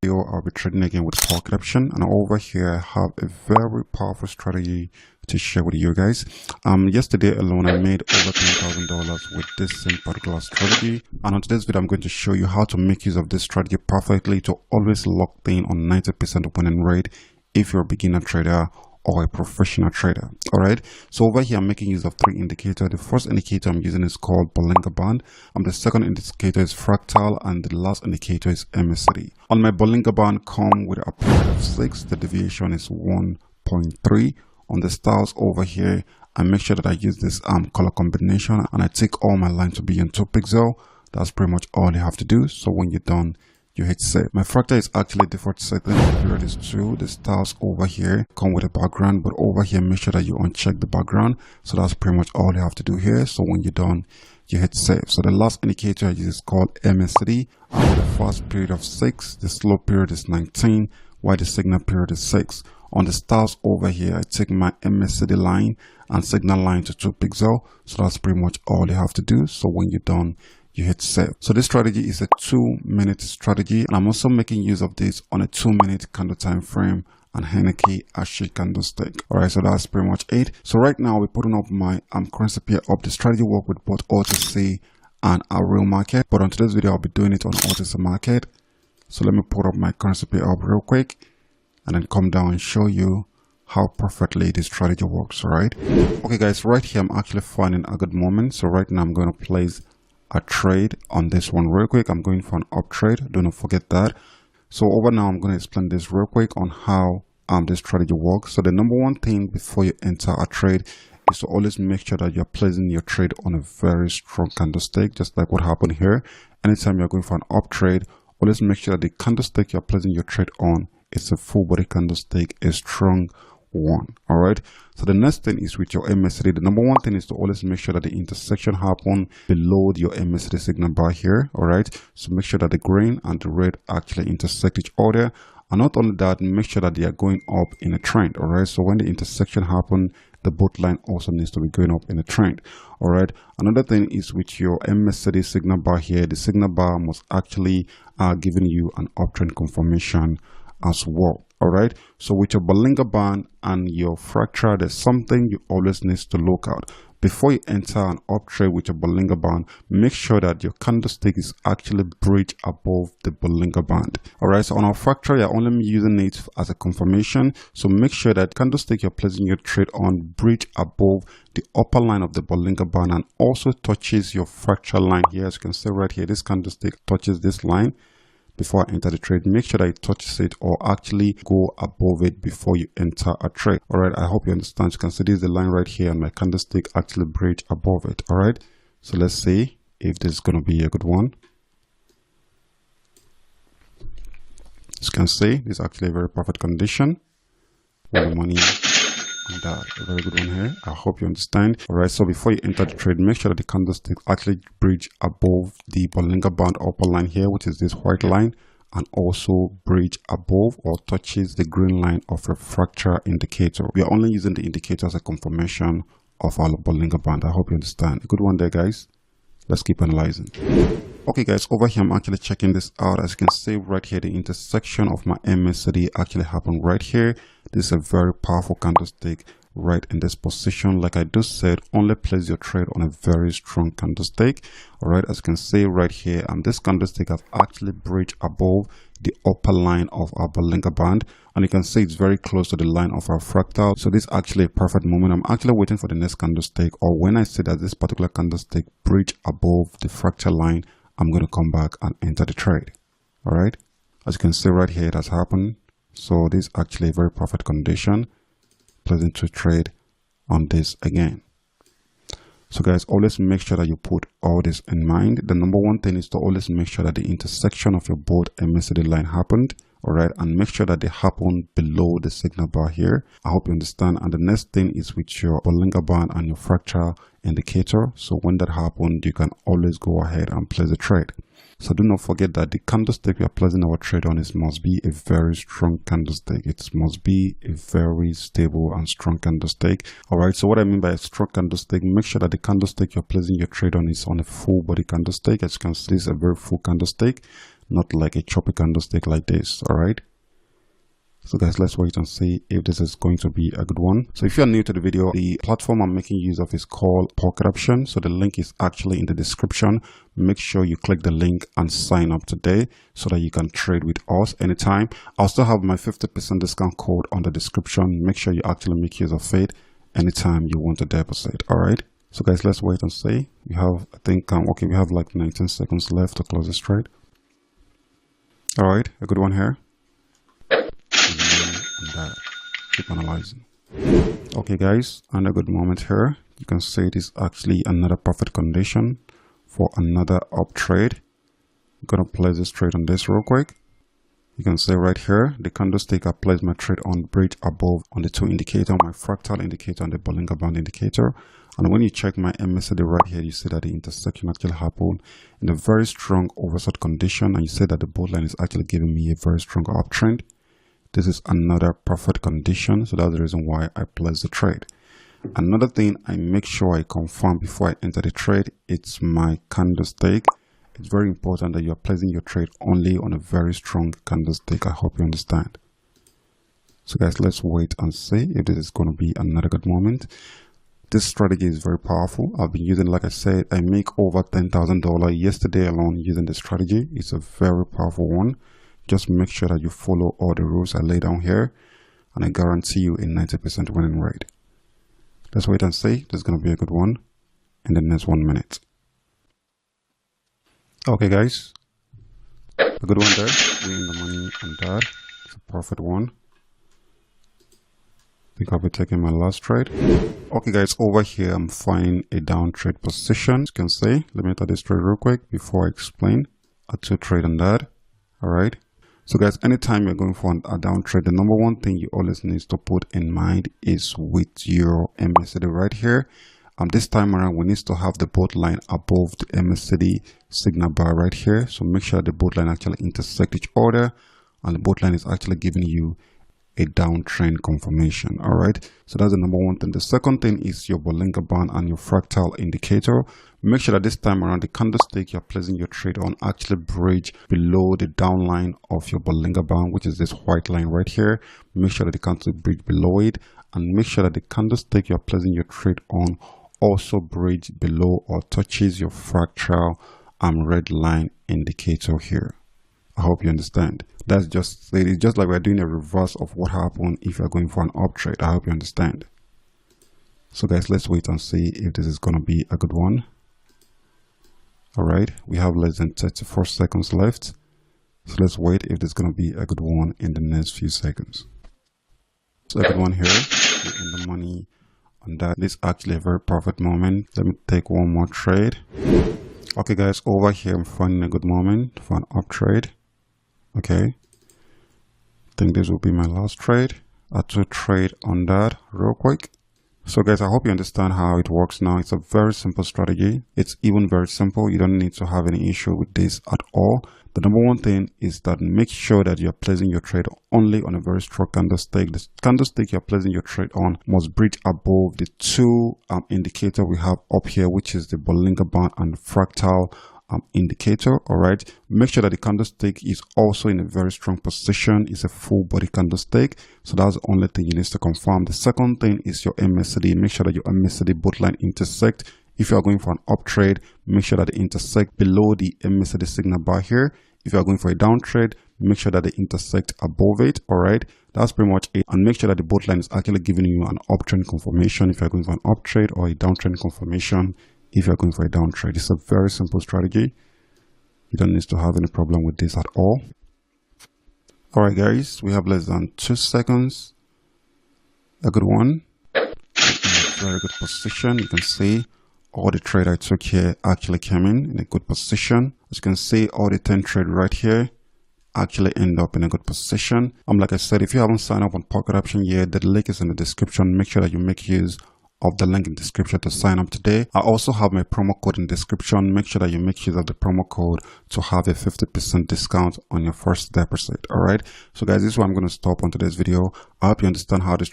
I'll be trading again with pocket option, and over here I have a very powerful strategy to share with you guys. Yesterday alone I made over $10,000 with this same particular strategy, and on today's video I'm going to show you how to make use of this strategy perfectly to always lock in on 90% winning rate if you're a beginner trader or a professional trader. All right, so over here I'm making use of three indicators. The first indicator I'm using is called Bollinger Band, and the second indicator is fractal, and the last indicator is MACD. On my Bollinger Band come with a period of 6, the deviation is 1.3. On the styles over here I make sure that I use this color combination, and I take all my lines to be in 2 pixels. That's pretty much all you have to do. So when you're done, you hit save. My fractal is actually default setting. The period is 2. The styles over here come with a background, but over here make sure that you uncheck the background. So that's pretty much all you have to do here. So when you're done, you hit save. So the last indicator I use is called MACD, and with the fast period of 6, the slow period is 19, while the signal period is 6. On the styles over here, I take my MACD line and signal line to 2 pixels. So that's pretty much all you have to do. So when you're done, you hit save. So this strategy is a 2-minute strategy, and I'm also making use of this on a 2-minute candle time frame and Henneke Ashi candlestick. All right, so that's pretty much it. So right now we're putting up my currency pair up. The strategy work with both OTC and a real market, but on today's video I'll be doing it on OTC market. So let me put up my currency pair up real quick and then come down and show you how perfectly this strategy works. All right, okay guys, right here I'm actually finding a good moment. So right now I'm going to place a trade on this one real quick. I'm going for an up trade, do not forget that. So over now I'm going to explain this real quick on how this strategy works. So the number one thing before you enter a trade is to always make sure that you're placing your trade on a very strong candlestick, just like what happened here. Anytime you're going for an up trade, always make sure that the candlestick you're placing your trade on is a full body candlestick, a strong one. All right, so the next thing is with your MACD. The number one thing is to always make sure that the intersection happen below your MACD signal bar here. All right, so make sure that the green and the red actually intersect each other, and not only that, make sure that they are going up in a trend. All right, so when the intersection happen, the both line also needs to be going up in a trend. All right, another thing is with your MACD signal bar here, the signal bar must actually giving you an uptrend confirmation as well. All right, so with your Bollinger Band and your fractal, there's something you always need to look out. Before you enter an up trade with your Bollinger Band, make sure that your candlestick is actually bridged above the Bollinger Band. All right, so on our fractal, you're only using it as a confirmation. So make sure that candlestick you're placing your trade on bridge above the upper line of the Bollinger Band and also touches your fractal line here. As you can see right here, this candlestick touches this line. Before I enter the trade, make sure that it touches it or actually go above it before you enter a trade. All right, I hope you understand. You can see this is the line right here and my candlestick actually bridge above it. All right, so let's see if this is going to be a good one. As you can see, this is actually a very perfect condition for the money. And a very good one here. I hope you understand. All right, so before you enter the trade, make sure that the candlestick actually bridge above the Bollinger Band upper line here, which is this white line, and also bridge above or touches the green line of a fractal indicator. We are only using the indicator as a confirmation of our Bollinger Band. I hope you understand. A good one there, guys. Let's keep analyzing. Okay guys, over here I'm actually checking this out. As you can see right here, the intersection of my MACD actually happened right here. This is a very powerful candlestick right in this position. Like I just said, only place your trade on a very strong candlestick. All right, as you can see right here, and this candlestick has actually bridged above the upper line of our Bollinger Band, and you can see it's very close to the line of our fractal. So this is actually a perfect moment. I'm actually waiting for the next candlestick, or when I see that this particular candlestick bridge above the fractal line, I'm going to come back and enter the trade. All right, as you can see right here, it has happened. So this is actually a very perfect condition. Pleasant to trade on this again. So guys, always make sure that you put all this in mind. The number one thing is to always make sure that the intersection of your both MACD line happened. All right, and make sure that they happen below the signal bar here. I hope you understand. And the next thing is with your Bollinger Band and your fractal indicator. So when that happens, you can always go ahead and place a trade. So do not forget that the candlestick we are placing our trade on must be a very strong candlestick. It must be a very stable and strong candlestick. All right, so what I mean by a strong candlestick, make sure that the candlestick you're placing your trade on is on a full body candlestick. As you can see, it's a very full candlestick. not like a choppy candlestick like this. All right. So guys, let's wait and see if this is going to be a good one. So if you're new to the video, the platform I'm making use of is called Pocket Option. So the link is actually in the description. Make sure you click the link and sign up today so that you can trade with us anytime. I'll still have my 50% discount code on the description. Make sure you actually make use of it anytime you want to deposit. All right. So guys, let's wait and see. We have, I think, okay, we have like 19 seconds left to close this trade. All right, a good one here. And keep analyzing. Okay guys, and a good moment here. You can see it is actually another perfect condition for another up trade. I'm gonna place this trade on this real quick. You can see right here the candlestick. I placed my trade on bridge above on the 2 indicator, my fractal indicator and the Bollinger Band indicator. And when you check my MACD right here, you see that the intersection actually happened in a very strong oversold condition, and you see that the bold line is actually giving me a very strong uptrend. This is another perfect condition, so that's the reason why I place the trade. Another thing I make sure I confirm before I enter the trade, it's my candlestick. It's very important that you are placing your trade only on a very strong candlestick. I hope you understand. So guys, let's wait and see if this is going to be another good moment. This strategy is very powerful. I've been using, like I said, I make over $10,000 yesterday alone using this strategy. It's a very powerful one. Just make sure that you follow all the rules I lay down here, and I guarantee you a 90% winning rate. Let's wait and see. This is going to be a good one in the next 1 minute. Okay guys, a good one there. We're in the money on that. It's a perfect one. I think I'll be taking my last trade. Okay guys, over here I'm finding a down trade position. As you can see, let me enter this trade real quick before I explain. A 2 trade on that. All right. So guys, anytime you're going for a down trade, the number one thing you always need to put in mind is with your MACD right here. This time around, we need to have the bold line above the MACD signal bar right here. So make sure the bold line actually intersect each other, and the bold line is actually giving you a downtrend confirmation. All right, so that's the number one thing. The second thing is your Bollinger Band and your fractal indicator. Make sure that this time around the candlestick you're placing your trade on actually bridge below the downline of your Bollinger Band, which is this white line right here. Make sure that the candlestick bridge below it, and make sure that the candlestick you're placing your trade on also bridge below or touches your fractal red line indicator here. I hope you understand. That's just, it's just like we're doing a reverse of what happened if you're going for an up trade. I hope you understand. So guys, let's wait and see if this is going to be a good one. All right, we have less than 34 seconds left. So let's wait if this is going to be a good one in the next few seconds. So a good one here. We're in the money on that. This is actually a very perfect moment. Let me take one more trade. Okay guys, over here I'm finding a good moment for an up trade. Okay, I think this will be my last trade. I have to trade on that real quick. So guys, I hope you understand how it works now. It's a very simple strategy. It's even very simple. You don't need to have any issue with this at all. The number one thing is that make sure that you're placing your trade only on a very strong candlestick. The candlestick you're placing your trade on must bridge above the 2 indicator we have up here, which is the Bollinger Band and the fractal indicator. All right, make sure that the candlestick is also in a very strong position. It's a full body candlestick, so that's the only thing you need to confirm. The second thing is your MACD. Make sure that your MACD both line intersect. If you are going for an up trade, make sure that they intersect below the MACD signal bar here. If you are going for a down trade, make sure that they intersect above it. All right, that's pretty much it. And make sure that the both line is actually giving you an uptrend confirmation if you're going for an up trade, or a downtrend confirmation if you're going for a down trade. It's a very simple strategy. You don't need to have any problem with this at all. All right guys, we have less than 2 seconds. A good one. Very good position. You can see all the trade I took here actually came in a good position. As you can see, all the 10 trade right here actually end up in a good position. Like I said, if you haven't signed up on Pocket Option yet, the link is in the description. Make sure that you make use of the link in the description to sign up today. I also have my promo code in the description. Make sure that you make use of the promo code to have a 50% discount on your first deposit. All right, so guys, this is where I'm going to stop on today's video. I hope you understand how this